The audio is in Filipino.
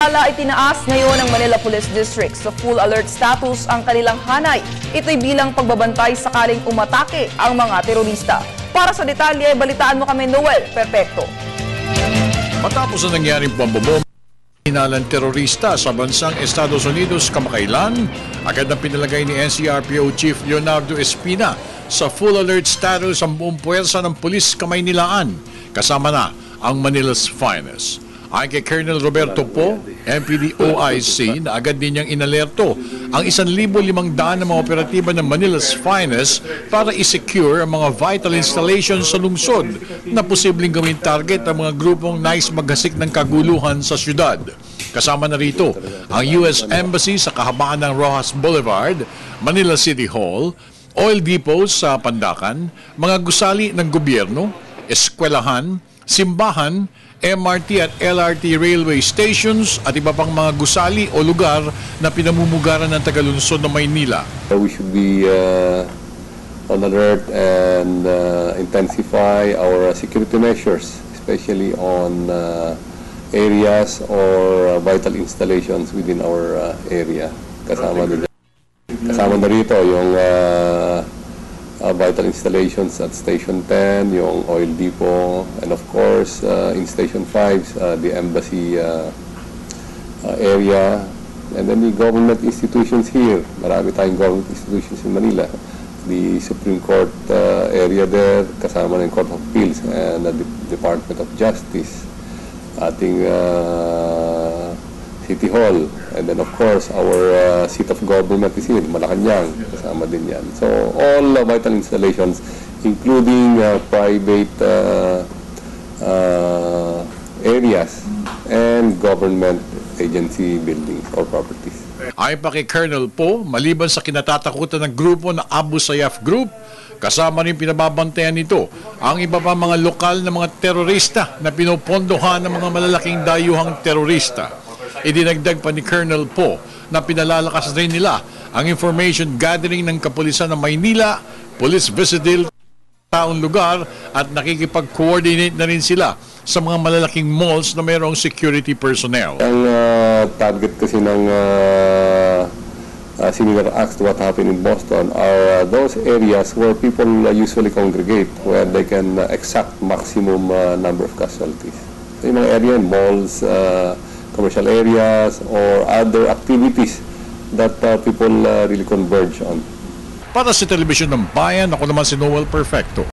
Ay tinaas ngayon ng Manila Police District sa full alert status ang kanilang hanay. Ito'y bilang pagbabantay sakaling umatake ang mga terorista. Para sa detalye, balitaan mo kami Noel Perfecto. Matapos na nangyaring pambobomba hinalang terorista sa bansang Estados Unidos kamakailan, agad na pinalagay ni NCRPO Chief Leonardo Espina sa full alert status ang buong puwersa ng pulis Kamaynilaan, kasama na ang Manila's Finest. Ayon kay Colonel Roberto Po, MPD OIC, na agad din niyang inalerto ang 1,500 na mga operatiba ng Manila's Finest para i-secure ang mga vital installations sa lungsod na posibleng gawing target ang mga grupong nais maghasik ng kaguluhan sa syudad. Kasama na rito ang US Embassy sa kahabaan ng Rojas Boulevard, Manila City Hall, oil depots sa Pandacan, mga gusali ng gobyerno, eskwelahan, simbahan, MRT at LRT railway stations at iba pang mga gusali o lugar na pinamumugaran ng taga-lungsod ng Maynila. We should be on alert and intensify our security measures, especially on areas or vital installations within our area. Kasama na rito yung vital installations at Station 10, yung oil depot, and of course, in Station 5, the embassy area, and then the government institutions here. Marami tayong government institutions in Manila. The Supreme Court area there, kasama ng Court of Appeals and the Department of Justice, ating City Hall, and then of course our seat of government is here, Malacanang, kasama din yan. So all vital installations, including private areas and government agency buildings or properties. Ayon pa kay Colonel Po, maliban sa kinatatakutan ng grupo na Abu Sayyaf Group, kasama rin pinababantayan nito ang iba pa mga lokal na mga terorista na pinopondohan ng mga malalaking dayuhang terorista. Idinagdag pa ni Colonel Po na pinalalakas rin nila ang information gathering ng kapulisan ng Maynila, police visitil taong lugar at nakikipag-coordinate na rin sila sa mga malalaking malls na mayroong security personnel. Ang target kasi ng similar acts to what happened in Boston are those areas where people usually congregate, where they can exact maximum number of casualties. So, yung mga area, malls, commercial areas, or other activities that people really converge on. Para sa Telebisyon ng Bayan, ako naman si Noel Perfecto.